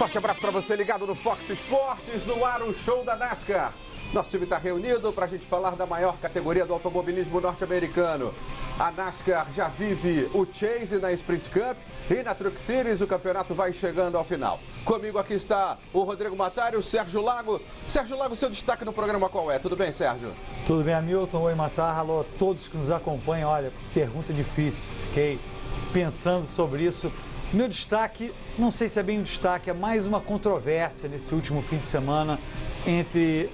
Forte abraço para você ligado no Fox Sports, no ar o show da NASCAR. Nosso time está reunido para a gente falar da maior categoria do automobilismo norte-americano. A NASCAR já vive o Chase na Sprint Cup e na Truck Series o campeonato vai chegando ao final. Comigo aqui está o Rodrigo Matar e o Sérgio Lago. Sérgio Lago, seu destaque no programa qual é? Tudo bem, Sérgio? Tudo bem, Hamilton. Oi, Matar. Alô a todos que nos acompanham. Olha, pergunta difícil. Fiquei pensando sobre isso. Meu destaque, não sei se é bem um destaque, é mais uma controvérsia nesse último fim de semana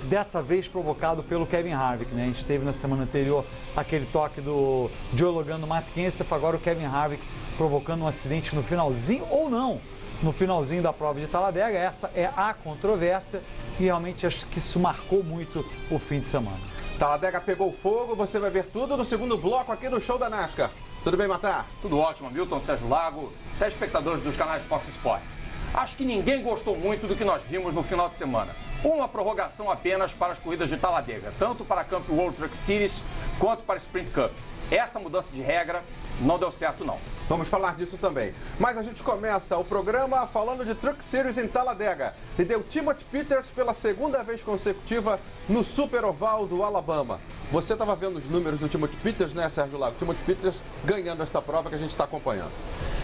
dessa vez provocado pelo Kevin Harvick, né? A gente teve na semana anterior aquele toque do Joey Logano no Matt Kenseth, agora o Kevin Harvick provocando um acidente no finalzinho, ou não, no finalzinho da prova de Talladega. Essa é a controvérsia e realmente acho que isso marcou muito o fim de semana. Talladega pegou fogo, você vai ver tudo no segundo bloco aqui no show da NASCAR. Tudo bem, Matar? Tudo ótimo, Hamilton, Sérgio Lago, telespectadores dos canais Fox Sports. Acho que ninguém gostou muito do que nós vimos no final de semana. Uma prorrogação apenas para as corridas de Talladega, tanto para a Camp World Truck Series quanto para a Sprint Cup. Essa mudança de regra não deu certo, não. Vamos falar disso também. Mas a gente começa o programa falando de Truck Series em Talladega. E deu Timothy Peters pela segunda vez consecutiva no Super Oval do Alabama. Você estava vendo os números do Timothy Peters, né, Sérgio Lago? Timothy Peters ganhando esta prova que a gente está acompanhando.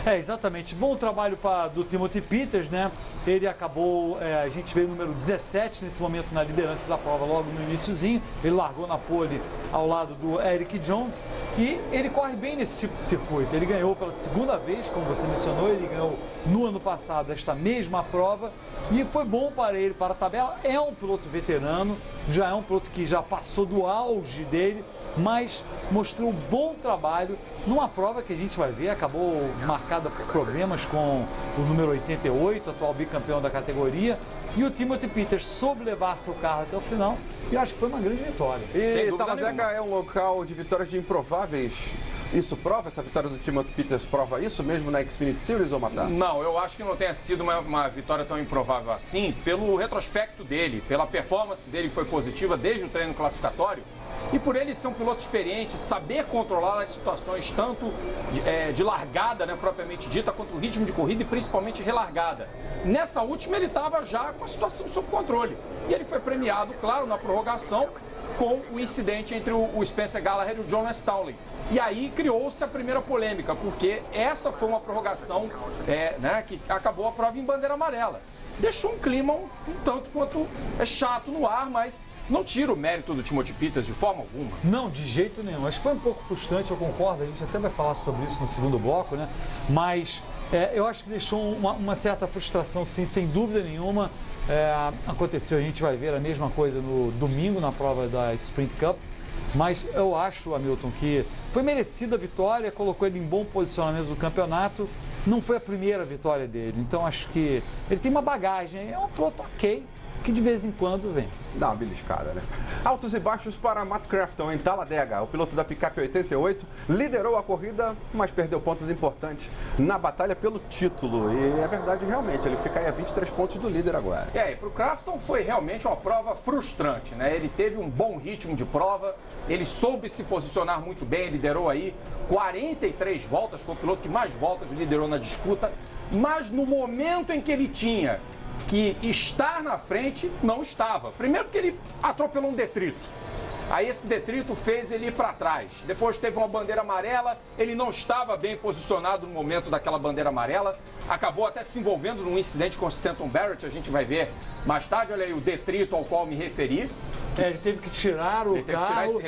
É, exatamente. Bom trabalho do Timothy Peters, né? Ele acabou, a gente veio número 17 nesse momento na liderança da prova logo no iniciozinho. Ele largou na pole ao lado do Eric Jones e ele corre bem nesse tipo de circuito. Ele ganhou pela segunda vez, como você mencionou, ele ganhou no ano passado esta mesma prova e foi bom para ele, para a tabela. É um piloto veterano, já é um piloto que já passou do auge dele, mas mostrou um bom trabalho numa prova que a gente vai ver, acabou marcada por problemas com o número 88, atual bicampeão da categoria, e o Timothy Peters soube levar seu carro até o final e acho que foi uma grande vitória. E Talladega é um local de vitórias de improváveis. Isso prova, essa vitória do Timothy Peters prova isso mesmo na Xfinity Series, ou Matar? Não, eu acho que não tenha sido uma vitória tão improvável assim, pelo retrospecto dele, pela performance dele que foi positiva desde o treino classificatório, e por ele ser um piloto experiente, saber controlar as situações tanto de largada, né, propriamente dita, quanto o ritmo de corrida e principalmente relargada. Nessa última ele estava já com a situação sob controle, e ele foi premiado, claro, na prorrogação, com o incidente entre o Spencer Gallagher e o Jonas Towley. E aí criou-se a primeira polêmica, porque essa foi uma prorrogação que acabou a prova em bandeira amarela. Deixou um clima um tanto quanto chato no ar, mas não tira o mérito do Timothy Peters de forma alguma. Não, de jeito nenhum. Acho que foi um pouco frustrante, eu concordo, a gente até vai falar sobre isso no segundo bloco, né? Mas eu acho que deixou uma certa frustração, sim, sem dúvida nenhuma. Aconteceu, a gente vai ver a mesma coisa no domingo na prova da Sprint Cup, mas eu acho, Hamilton, que foi merecida a vitória, colocou ele em bom posicionamento no campeonato, não foi a primeira vitória dele, então acho que ele tem uma bagagem, é um piloto ok, que de vez em quando vence. Dá uma beliscada, né? Altos e baixos para Matt Crafton em Talladega. O piloto da picape 88 liderou a corrida, mas perdeu pontos importantes na batalha pelo título. E é verdade, realmente, ele fica aí a 23 pontos do líder agora. E para o Crafton foi realmente uma prova frustrante, né? Ele teve um bom ritmo de prova, ele soube se posicionar muito bem, liderou aí 43 voltas, foi o piloto que mais voltas liderou na disputa, mas no momento em que ele tinha que estar na frente, não estava. Primeiro porque ele atropelou um detrito. Aí esse detrito fez ele ir para trás. Depois teve uma bandeira amarela, ele não estava bem posicionado no momento daquela bandeira amarela. Acabou até se envolvendo num incidente com o Stanton Barrett, a gente vai ver mais tarde. Olha aí o detrito ao qual me referi. Ele teve que tirar o carro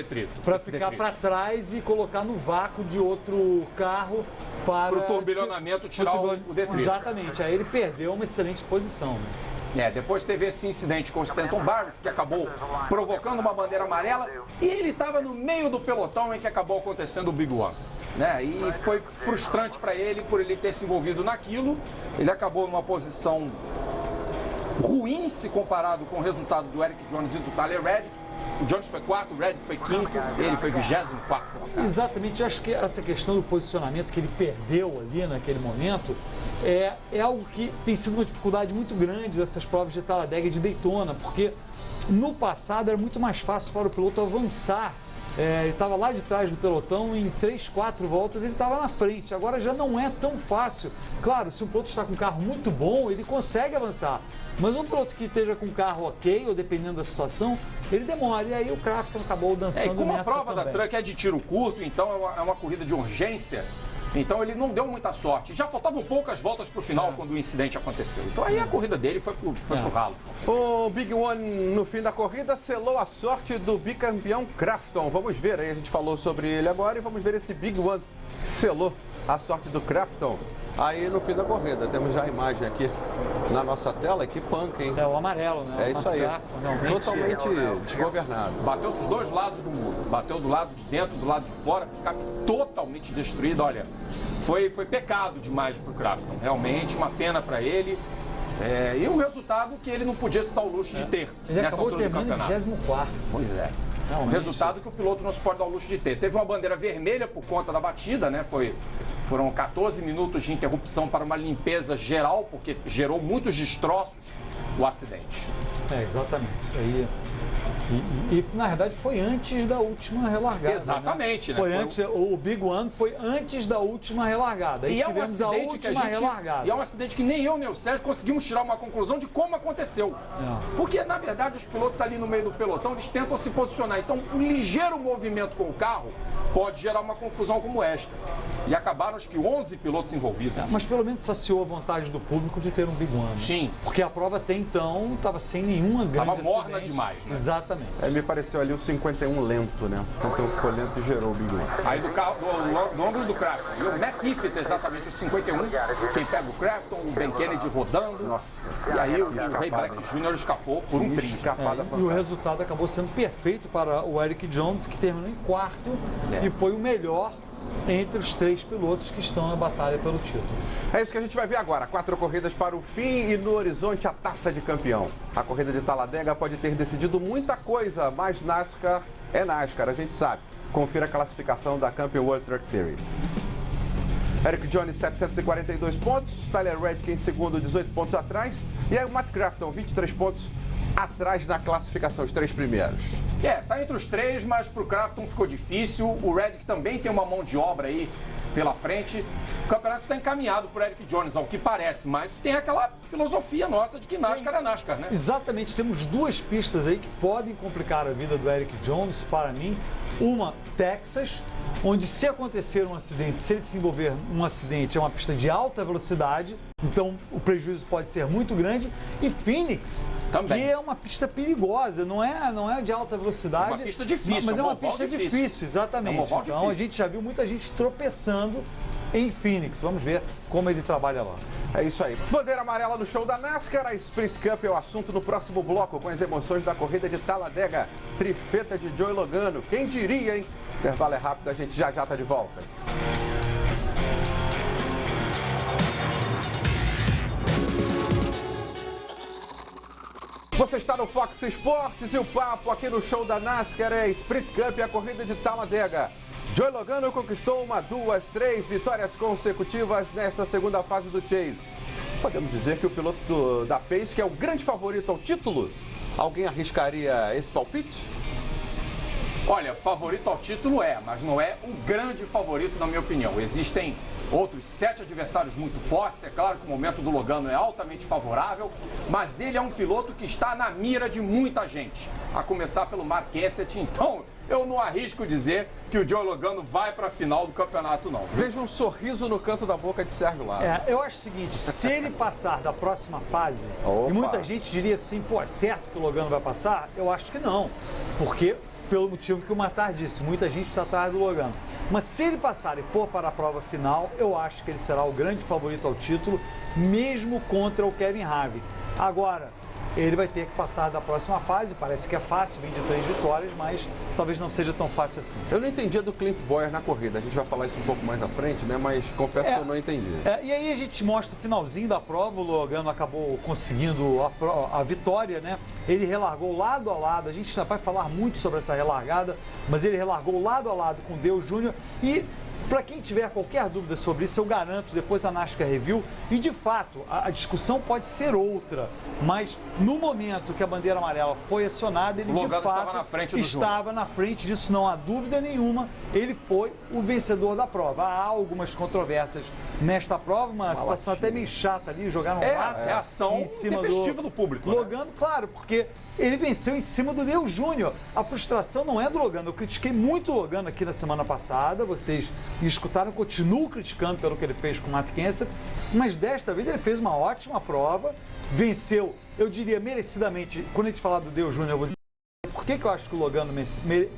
para ficar para trás e colocar no vácuo de outro carro para o turbilhonamento tirar o detrito. Exatamente, aí ele perdeu uma excelente posição, né? Depois teve esse incidente com o Stanton Barrett, que acabou provocando uma bandeira amarela, e ele estava no meio do pelotão em que acabou acontecendo o Big One. E foi frustrante para ele por ele ter se envolvido naquilo. Ele acabou numa posição ruim se comparado com o resultado do Eric Jones e do Tyler Reddick. O Jones foi 4, o Reddick foi 5º, ele foi 24º colocado. Exatamente, acho que essa questão do posicionamento que ele perdeu ali naquele momento é algo que tem sido uma dificuldade muito grande dessas provas de Talladega e de Daytona, porque no passado era muito mais fácil para o piloto avançar Ele estava lá de trás do pelotão, em 3, 4 voltas ele estava na frente. Agora já não é tão fácil. Claro, se um piloto está com um carro muito bom, ele consegue avançar. Mas um piloto que esteja com um carro ok, ou dependendo da situação, ele demora. E aí o Crafton acabou dançando nessa. E como a prova também da Truck é de tiro curto, então é uma corrida de urgência, então ele não deu muita sorte. Já faltavam poucas voltas para o final quando o incidente aconteceu. Então aí a corrida dele foi pro ralo. O Big One, no fim da corrida, selou a sorte do bicampeão Crafton. Vamos ver, aí a gente falou sobre ele agora e vamos ver esse Big One selou a sorte do Crafton. Aí no fim da corrida, temos já a imagem aqui na nossa tela, que panca, hein? É o amarelo, né? É isso aí, totalmente desgovernado. Bateu dos dois lados do muro, bateu do lado de dentro, do lado de fora, totalmente destruído. Olha, foi pecado demais pro Crafton, realmente, uma pena para ele. E um resultado que ele não podia se dar o luxo de ter nessa altura do campeonato. Ele acabou terminando em 24º. Pois é. Um resultado que o piloto não se pode dar o luxo de ter. Teve uma bandeira vermelha por conta da batida, né? Foram 14 minutos de interrupção para uma limpeza geral, porque gerou muitos destroços o acidente. Exatamente. E na verdade foi antes da última relargada. Exatamente, né? Foi antes, o Big One foi antes da última relargada. E tivemos a última relargada. E é um acidente que nem eu nem o Sérgio conseguimos tirar uma conclusão de como aconteceu. Porque, na verdade, os pilotos ali no meio do pelotão, eles tentam se posicionar. Então, um ligeiro movimento com o carro pode gerar uma confusão como esta. E acabaram, acho que, 11 pilotos envolvidos. Mas pelo menos saciou a vontade do público de ter um Big One. Né? Sim. Porque a prova até então estava sem nenhuma grande Estava morna acidente. demais, né? Exatamente. Me pareceu ali o 51 lento, né? O 51 ficou lento e gerou o Big One. Aí do ângulo do Crafton. E o Matt Tiffett, exatamente, o 51. Quem pega o Crafton, o Ben Kennedy rodando. Nossa. E aí o Ray Black Jr. escapou por um trinco. E o resultado acabou sendo perfeito para o Eric Jones, que terminou em 4º e foi o melhor entre os 3 pilotos que estão na batalha pelo título. É isso que a gente vai ver agora. 4 corridas para o fim e no horizonte a taça de campeão. A corrida de Talladega pode ter decidido muita coisa, mas NASCAR é NASCAR, a gente sabe. Confira a classificação da Campeão World Truck Series. Eric Jones, 742 pontos. Tyler Reddick em segundo, 18 pontos atrás. E aí o Matt Crafton, 23 pontos atrás na classificação, os 3 primeiros. Tá entre os 3, mas pro Crafton ficou difícil. O Reddick também tem uma mão de obra aí pela frente. O campeonato está encaminhado por Eric Jones, ao que parece, mas tem aquela filosofia nossa de que NASCAR é NASCAR, né? Exatamente, temos 2 pistas aí que podem complicar a vida do Eric Jones, para mim. Uma, Texas, onde se acontecer um acidente, se ele se envolver num acidente, é uma pista de alta velocidade, então o prejuízo pode ser muito grande. E Phoenix, também, que é uma pista perigosa, não é de alta velocidade. É uma pista difícil, mas é uma pista difícil, exatamente. Então difícil. A gente já viu muita gente tropeçando em Phoenix. Vamos ver como ele trabalha lá. É isso aí. Bandeira amarela no show da NASCAR. A Sprint Cup é o assunto no próximo bloco, com as emoções da corrida de Talladega. Trifeta de Joey Logano. Quem diria, hein? Intervalo é rápido, a gente já tá de volta. Você está no Fox Sports e o papo aqui no show da NASCAR é Sprint Cup, a corrida de Talladega. Joey Logano conquistou 1, 2, 3 vitórias consecutivas nesta segunda fase do Chase. Podemos dizer que o piloto da Pace, que é o grande favorito ao título, alguém arriscaria esse palpite? Olha, favorito ao título mas não é o grande favorito, na minha opinião. Existem outros 7 adversários muito fortes. É claro que o momento do Logano é altamente favorável, mas ele é um piloto que está na mira de muita gente, a começar pelo Mark Kenseth. Então, eu não arrisco dizer que o Joey Logano vai para a final do campeonato, não. Veja um sorriso no canto da boca de Sérgio Lara. Eu acho o seguinte, se ele passar da próxima fase, Opa. E muita gente diria assim, é certo que o Logano vai passar? Eu acho que não, porque pelo motivo que o Matar disse, muita gente está atrás do Logano. Mas se ele passar e for para a prova final, eu acho que ele será o grande favorito ao título, mesmo contra o Kevin Harvick. Agora, ele vai ter que passar da próxima fase, parece que é fácil, 23 vitórias, mas talvez não seja tão fácil assim. Eu não entendi a do Clint Bowyer na corrida, a gente vai falar isso um pouco mais à frente, né? Mas confesso que eu não entendi. E aí a gente mostra o finalzinho da prova, o Logano acabou conseguindo a vitória, né? Ele relargou lado a lado, a gente já vai falar muito sobre essa relargada, mas ele relargou lado a lado com o Dale Jr. e Para quem tiver qualquer dúvida sobre isso, eu garanto depois a NASCAR Review. E de fato, a discussão pode ser outra, mas no momento que a bandeira amarela foi acionada, ele de fato estava na frente do estava na frente disso, não há dúvida nenhuma. Ele foi o vencedor da prova. Há algumas controvérsias nesta prova, uma situação até meio chata ali, jogar no lado. É ação em cima intempestiva do público. Logano, claro, porque ele venceu em cima do Dale Júnior. A frustração não é do Logano. Eu critiquei muito o Logano aqui na semana passada. Vocês escutaram, continuo criticando pelo que ele fez com o Matt Kenseth, mas desta vez ele fez uma ótima prova, venceu, eu diria, merecidamente. Quando a gente falar do Dale Júnior, eu vou dizer por que eu acho que o Logano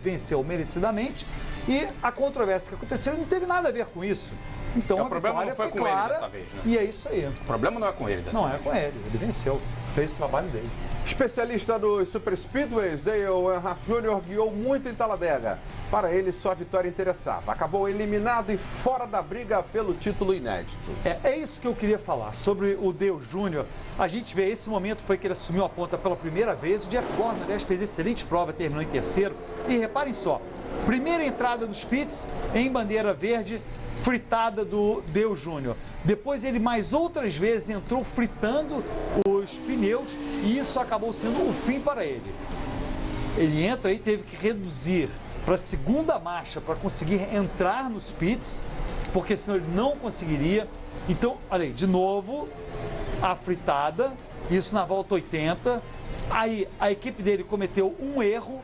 venceu merecidamente. E a controvérsia que aconteceu não teve nada a ver com isso. Então o problema não foi com clara, ele dessa vez, né? E é isso aí. O problema não é com ele dessa Não vez. é com ele, ele venceu, fez o trabalho dele. Especialista dos Super Speedways, Dale Earnhardt Jr. guiou muito em Talladega. Para ele, só a vitória interessava. Acabou eliminado e fora da briga pelo título inédito. É isso que eu queria falar. Sobre o Dale Júnior, a gente vê, esse momento foi que ele assumiu a ponta pela primeira vez. O Jeff Gordon, aliás, fez excelente prova, terminou em terceiro. E reparem só, primeira entrada dos pits em bandeira verde, fritada do Dale Júnior. Depois ele mais outras vezes entrou fritando os pneus e isso acabou sendo o fim para ele. Ele entra e teve que reduzir para a segunda marcha para conseguir entrar nos pits, porque senão ele não conseguiria. Então, olha aí, de novo, a fritada, isso na volta 80. Aí a equipe dele cometeu um erro.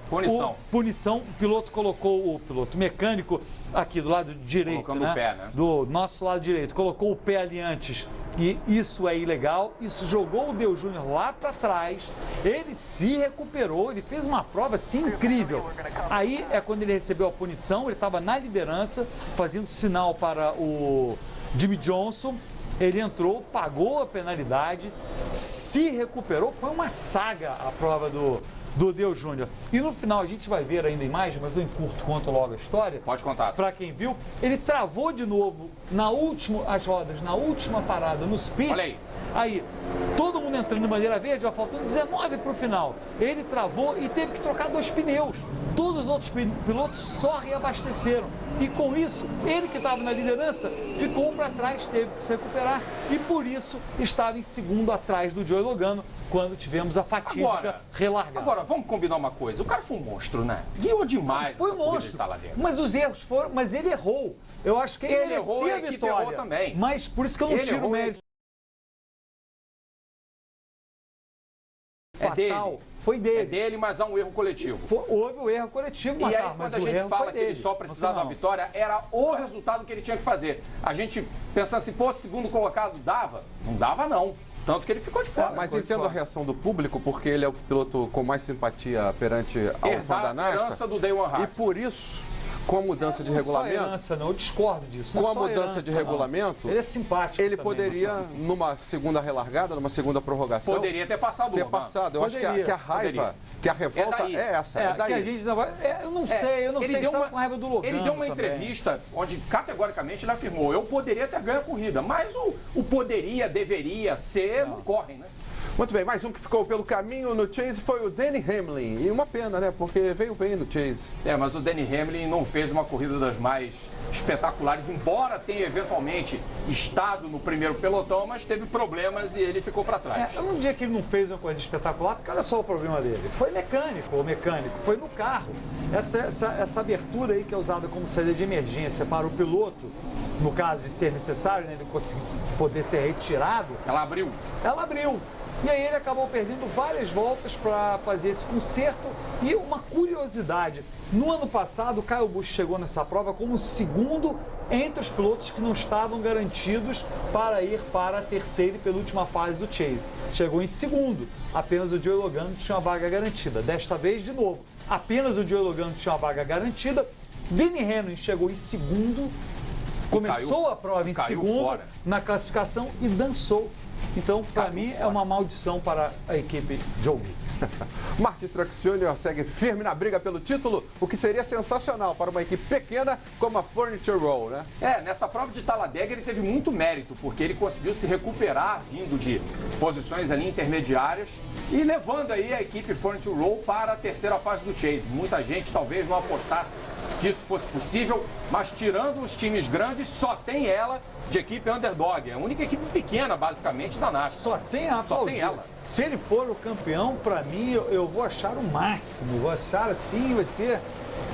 Punição. O piloto colocou, o piloto mecânico aqui do lado direito, colocando o pé, né? Do nosso lado direito, colocou o pé ali antes. E isso é ilegal. Isso jogou o Dale Júnior lá para trás. Ele se recuperou, ele fez uma prova assim incrível. Aí é quando ele recebeu a punição, ele estava na liderança, fazendo sinal para o Jimmie Johnson. Ele entrou, pagou a penalidade, se recuperou. Foi uma saga a prova do Dale Júnior. E no final a gente vai ver ainda a imagem, mas eu encurto, conto logo a história. Pode contar. Para quem viu, ele travou de novo as rodas na última parada nos pits. Olha aí. Aí, todo mundo entrando em bandeira verde, já faltando 19 para o final. Ele travou e teve que trocar 2 pneus. Todos os outros pilotos só reabasteceram. E com isso, ele que estava na liderança, ficou para trás, teve que se recuperar. E por isso, estava em segundo atrás do Joey Logano, quando tivemos a fatídica relargada. Agora, vamos combinar uma coisa. O cara foi um monstro, né? Guiou demais. Foi um monstro. Mas os erros foram... Mas ele errou. Eu acho que ele errou e a vitória. equipe errou também. Mas por isso que eu não tiro o mérito. É dele. Foi dele. É dele, mas há um erro coletivo. Houve o erro coletivo, e aí, quando a gente fala que ele só precisava da vitória, era o resultado que ele tinha que fazer. A gente pensando assim, pô, segundo colocado dava? Não dava, não. Tanto que ele ficou de fora. Mas entendo a reação do público, porque ele é o piloto com mais simpatia perante ao fã da NASCAR. Herança do Dale Earnhardt. E por isso, com a mudança de regulamento... Não é herança, não, eu discordo disso. Com a mudança de regulamento... Ele é simpático. Ele poderia, numa segunda relargada, numa segunda prorrogação... Poderia ter passado. Eu acho que a raiva, que a revolta é essa. É daí. Que a gente não vai... eu não sei se estava com raiva do Logano. Ele deu uma entrevista onde, categoricamente, ele afirmou: eu poderia ter ganho a corrida, mas o poderia, deveria ser, não correm, né? Muito bem, mais um que ficou pelo caminho no Chase foi o Denny Hamlin. E uma pena, né? Porque veio bem no Chase. Mas o Denny Hamlin não fez uma corrida das mais espetaculares, embora tenha eventualmente estado no primeiro pelotão, mas teve problemas e ele ficou para trás. Eu não diria que ele não fez uma corrida espetacular, porque olha só o problema dele. Foi mecânico, foi no carro. Essa abertura aí que é usada como saída de emergência para o piloto, no caso de ser necessário, né, ele conseguir poder ser retirado. Ela abriu. E aí ele acabou perdendo várias voltas para fazer esse conserto. E uma curiosidade, no ano passado o Kyle Busch chegou nessa prova como segundo entre os pilotos que não estavam garantidos para ir para a terceira e penúltima fase do Chase. Chegou em segundo, apenas o Joey Logano tinha uma vaga garantida. Desta vez, de novo, apenas o Joey Logano tinha uma vaga garantida. Denny Hamlin chegou em segundo, começou a prova em segundo na classificação e dançou. Então, para mim, é uma maldição para a equipe Joe Gibbs. Martin Truex Jr. segue firme na briga pelo título, o que seria sensacional para uma equipe pequena como a Furniture Row, né? Nessa prova de Talladega ele teve muito mérito, porque ele conseguiu se recuperar vindo de posições ali intermediárias e levando aí a equipe Furniture Row para a terceira fase do Chase. Muita gente talvez não apostasse que isso fosse possível, mas tirando os times grandes, só tem ela de equipe underdog. É a única equipe pequena, basicamente, da NASCAR. Só tem a Só tem ela. Se ele for o campeão, para mim, eu vou achar o máximo. Vou achar assim, vai ser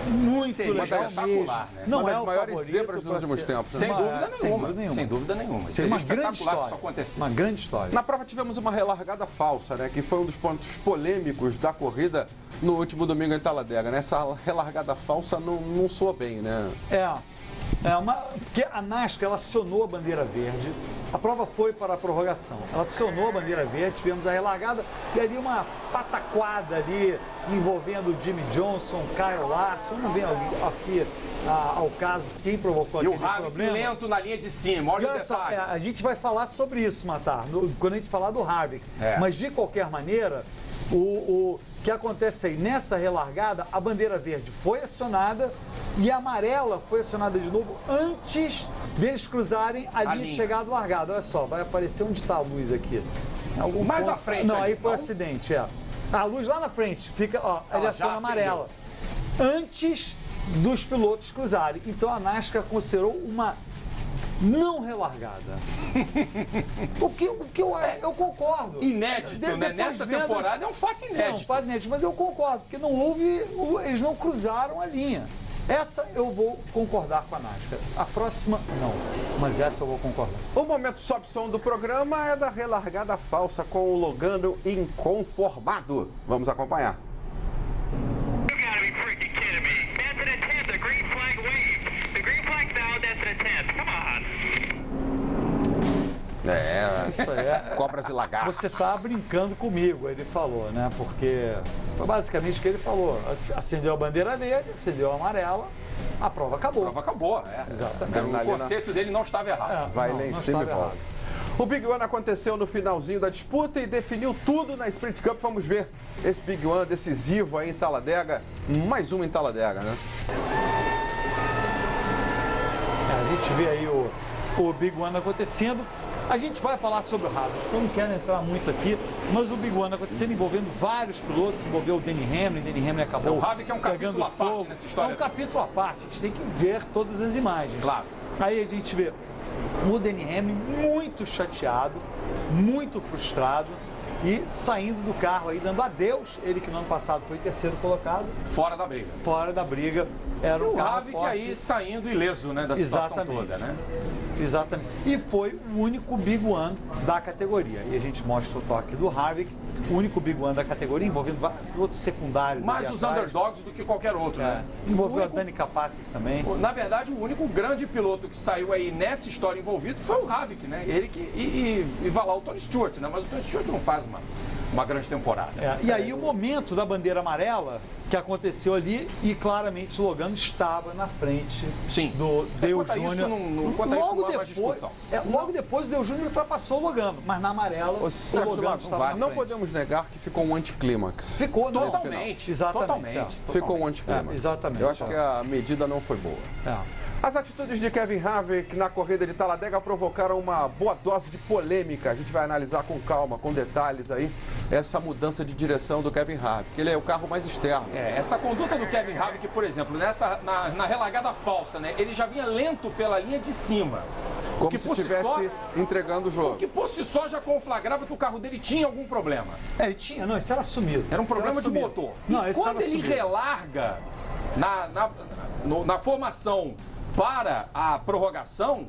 muito Seria legal espetacular, né? Não Uma é das o maiores favorito zebras dos pra últimos ser- tempos, né? Sem dúvida nenhuma. nenhuma. Sem dúvida nenhuma. Seria Seria uma grande espetacular se isso história. acontecesse. Uma grande história. Na prova tivemos uma relargada falsa, né? Que foi um dos pontos polêmicos da corrida no último domingo em Talladega, né? Essa relargada falsa não soou bem, né? Porque a NASCAR ela acionou a bandeira verde, a prova foi para a prorrogação. Ela acionou a bandeira verde, tivemos a relargada e ali uma pataquada ali envolvendo Jimmy Johnson, Kyle Larson. Não vem aqui ao caso quem provocou E o aquele Harvick problema. lento na linha de cima, E olha o olha só, detalhe. a gente vai falar sobre isso, Matar, quando a gente falar do Harvick. É. Mas de qualquer maneira, o que acontece aí, nessa relargada, a bandeira verde foi acionada e a amarela foi acionada de novo antes deles cruzarem a linha de linha. chegada largada. Olha só, vai aparecer onde está a luz aqui. Em algum Mais ponto. à frente Não, ali, aí foi não? acidente, é. A luz lá na frente, fica, ó, ele já aciona a acendeu. amarela. Antes dos pilotos cruzarem. Então a NASCAR considerou uma não relargada. o que eu concordo. Inédito, né? Depois Nessa vendo- temporada é um fato Sim, é um inédito. fato inédito, mas eu concordo, porque não houve, eles não cruzaram a linha. Essa eu vou concordar com a NASCAR. A próxima, não. Mas essa eu vou concordar. O momento sobe som do programa é da relargada falsa com o Logano inconformado. Vamos acompanhar. You gotta be freaking kidding me. That's an attempt. The green flag waved. The green flag's down. That's an attempt. Come on. É, Isso é. cobras e lagartos. Você tá brincando comigo, ele falou, né? Porque foi basicamente o que ele falou. Acendeu a bandeira verde, acendeu a amarela, a prova A acabou. prova acabou, é. Exatamente. O conceito dele não estava errado. Vai Não, lá em não cima e estava volta. errado. O Big One aconteceu no finalzinho da disputa e definiu tudo na Sprint Cup. Vamos ver esse Big One decisivo aí em Talladega. Mais um em Talladega, né? A gente vê aí o Big One acontecendo. A gente vai falar sobre o Harvick. Eu não quero entrar muito aqui, mas o Big One acontecendo envolvendo vários pilotos, envolveu o Denny Hamlin acabou O Harvick é um capítulo pegando à parte fogo. nessa história. É um capítulo à parte, a gente tem que ver todas as imagens. Claro. Aí a gente vê o Denny Hamlin muito chateado, muito frustrado e saindo do carro aí, dando adeus. Ele que no ano passado foi terceiro colocado, Fora da briga. fora da briga. Era E um o carro Harvick forte. aí saindo ileso, né, da situação Exatamente. toda, né? Exatamente. E foi o único Big One da categoria. E a gente mostra o toque do Harvick, o único Big One da categoria, envolvendo outros secundários. Mais ali os atrás. underdogs do que qualquer outro, É. né? Envolveu O único- a Danica Patrick também. Na verdade, o único grande piloto que saiu aí nessa história envolvido foi o Harvick, né? Ele que. E vai lá o Tony Stewart, né? Mas o Tony Stewart não faz uma grande temporada. É, e aí o momento da bandeira amarela que aconteceu ali e claramente o Logano estava na frente Sim. do Dale Quanto a isso, Júnior. quanto a isso não há mais discussão. Logo depois o Dale Júnior ultrapassou o Logano, mas na amarela Ô, Sérgio Logano Lago, estava na não frente. podemos negar que ficou um anticlímax. Ficou não, Totalmente. Exatamente. Totalmente. Ficou um anticlímax. É, exatamente. Eu acho que a medida não foi boa. É. As atitudes de Kevin Harvick na corrida de Talladega provocaram uma boa dose de polêmica. A gente vai analisar com calma, com detalhes aí, essa mudança de direção do Kevin Harvick. Ele é o carro mais externo. Essa conduta do Kevin Harvick, por exemplo, na relargada falsa, né? Ele já vinha lento pela linha de cima. Como que se por si estivesse só- entregando o jogo. Que por si só já conflagrava que o carro dele tinha algum problema. Ele tinha, não, isso era assumido. Era um Isso problema de assumido. motor. Não, E isso quando estava ele assumido. relarga na formação para a prorrogação,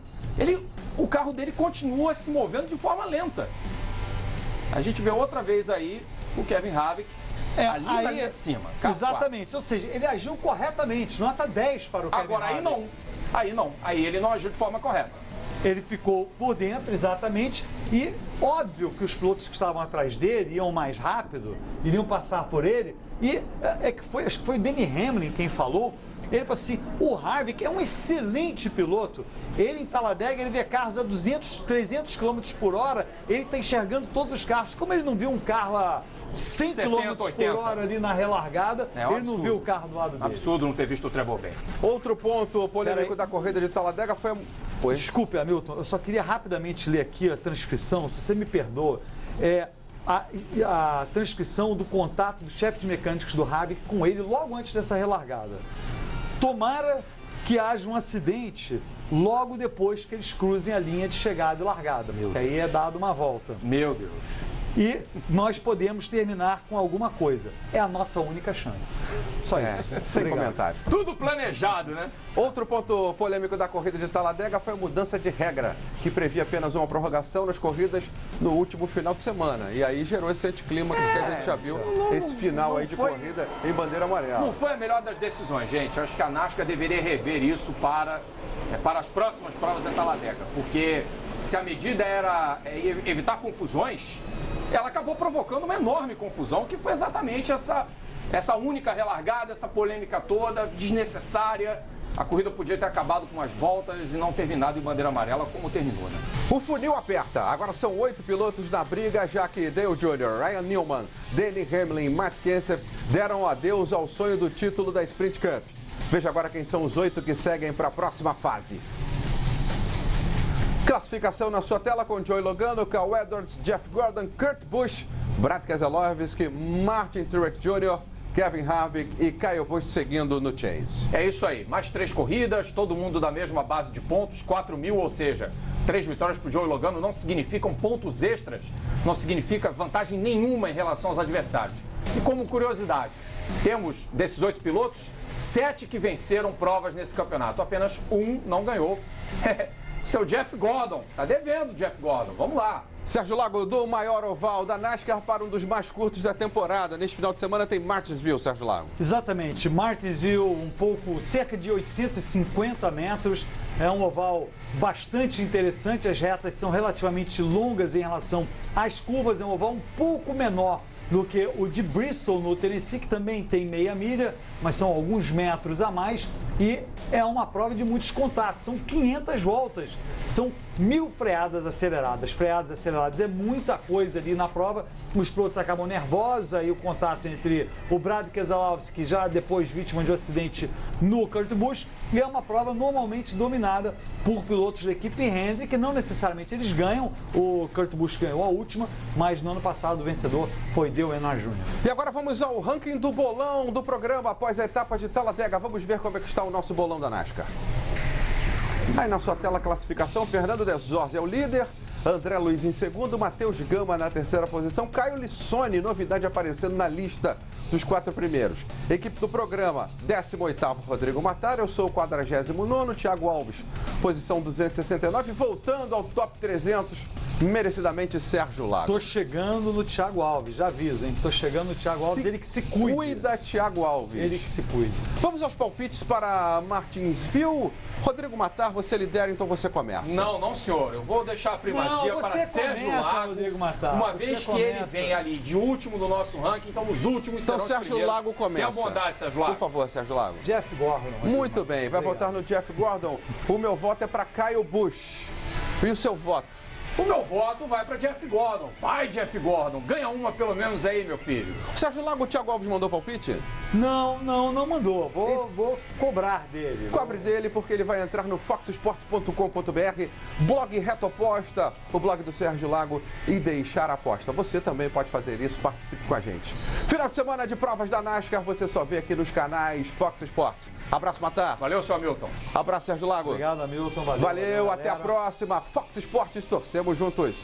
o carro dele continua se movendo de forma lenta. A gente vê outra vez aí o Kevin Harvick ali na linha de cima. carro Exatamente, ou seja, ele agiu corretamente, nota 10 para o Kevin Agora aí Harvick. não. Aí não. Aí ele não agiu de forma correta. Ele ficou por dentro, exatamente, e óbvio que os pilotos que estavam atrás dele iam mais rápido, iriam passar por ele, e acho que foi o Denny Hamlin quem falou. Ele falou assim, o Harvick é um excelente piloto. Ele em Talladega, ele vê carros a 200, 300 km por hora, ele está enxergando todos os carros. Como ele não viu um carro a 100 70, km por 80. hora ali na relargada, É um ele não absurdo. viu o carro do lado dele. Absurdo não ter visto o Trevor Bayne. Outro ponto polêmico Peraí. da corrida de Talladega foi... Oi? Desculpe, Hamilton, eu só queria rapidamente ler aqui a transcrição, se você me perdoa. A transcrição do contato do chefe de mecânicos do Harvick com ele logo antes dessa relargada. Tomara que haja um acidente logo depois que eles cruzem a linha de chegada e largada, porque aí é dado uma volta. Meu Deus. E nós podemos terminar com alguma coisa. É a nossa única chance. Só isso. Sem Obrigado. comentários. Tudo planejado, né? Outro ponto polêmico da corrida de Talladega foi a mudança de regra, que previa apenas uma prorrogação nas corridas no último final de semana. E aí gerou esse anticlímax que a gente já viu, esse final aí de corrida em bandeira amarela. Não foi a melhor das decisões, gente. Eu acho que a NASCAR deveria rever isso para as próximas provas de Talladega. Porque se a medida era evitar confusões, ela acabou provocando uma enorme confusão, que foi exatamente essa única relargada, essa polêmica toda, desnecessária. A corrida podia ter acabado com as voltas e não terminado em bandeira amarela como terminou, né? O funil aperta. Agora são 8 pilotos na briga, já que Dale Jr., Ryan Newman, Denny Hamlin e Matt Kenseth deram adeus ao sonho do título da Sprint Cup. Veja agora quem são os 8 que seguem para a próxima fase. Classificação na sua tela com Joey Logano, Cal Edwards, Jeff Gordon, Kurt Busch, Brad Keselowski, Martin Truex Jr., Kevin Harvick e Kyle Busch seguindo no Chase. É isso aí, mais 3 corridas, todo mundo da mesma base de pontos, 4.000, ou seja, 3 vitórias para o Joey Logano não significam pontos extras, não significa vantagem nenhuma em relação aos adversários. E como curiosidade, temos desses 8 pilotos, 7 que venceram provas nesse campeonato, apenas um não ganhou. Seu Jeff Gordon, tá devendo Jeff Gordon, vamos lá. Sérgio Lago, do maior oval da NASCAR para um dos mais curtos da temporada. Neste final de semana tem Martinsville, Sérgio Lago. Exatamente, Martinsville, cerca de 850 metros, é um oval bastante interessante, as retas são relativamente longas em relação às curvas, é um oval um pouco menor do que o de Bristol, no Tennessee, que também tem meia milha, mas são alguns metros a mais, e é uma prova de muitos contatos, são 500 voltas, são 1000 freadas aceleradas. Freadas aceleradas é muita coisa ali na prova, os pilotos acabam nervosos, aí o contato entre o Brad Keselowski, já depois vítima de um acidente no Kurt Busch, e é uma prova normalmente dominada por pilotos da equipe Hendrick, que não necessariamente eles ganham, o Kurt Busch ganhou a última, mas no ano passado o vencedor foi Dale Earnhardt Jr. E agora vamos ao ranking do bolão do programa após a etapa de Talladega. Vamos ver como é que está o nosso bolão da NASCAR. Aí na sua tela a classificação, Fernando De Zorzi é o líder, André Luiz em segundo, Matheus Gama na terceira posição, Caio Lissone, novidade aparecendo na lista dos 4 primeiros. Equipe do programa, 18º Rodrigo Matar, eu sou o 49º, Thiago Alves, posição 269, voltando ao top 300, merecidamente Sérgio Lago. Tô chegando no Thiago Alves, já aviso, hein? Tô chegando no Thiago Alves, ele que se cuide. Cuida, Thiago Alves. Ele que se cuide. Vamos aos palpites para Martinsville. Rodrigo Matar, você lidera, então você começa. Não, senhor. Eu vou deixar a primazia Não, para você Sérgio começa, Lago. Rodrigo Matar. Uma Você vez que começa. ele vem ali de último no nosso ranking, então os últimos Então serão os Sérgio primeiros. Lago começa. Tenha bondade, Sérgio Lago. Por favor, Sérgio Lago. Jeff Gordon. Rodrigo Muito Matar. bem, vai Obrigado. votar no Jeff Gordon. O meu voto é para Kyle Busch. E o seu voto? O meu voto vai para Jeff Gordon. Vai, Jeff Gordon. Ganha uma pelo menos aí, meu filho. Sérgio Lago, o Thiago Alves mandou palpite? Não mandou. Vou cobrar dele. Cobre dele porque ele vai entrar no foxsports.com.br, blog Reto Aposta, o blog do Sérgio Lago, e deixar a aposta. Você também pode fazer isso, participe com a gente. Final de semana de provas da NASCAR, você só vê aqui nos canais Fox Sports. Abraço, Matar. Valeu, seu Hamilton. Abraço, Sérgio Lago. Obrigado, Hamilton. Valeu, galera. até a próxima. Fox Sports, torcemos juntos.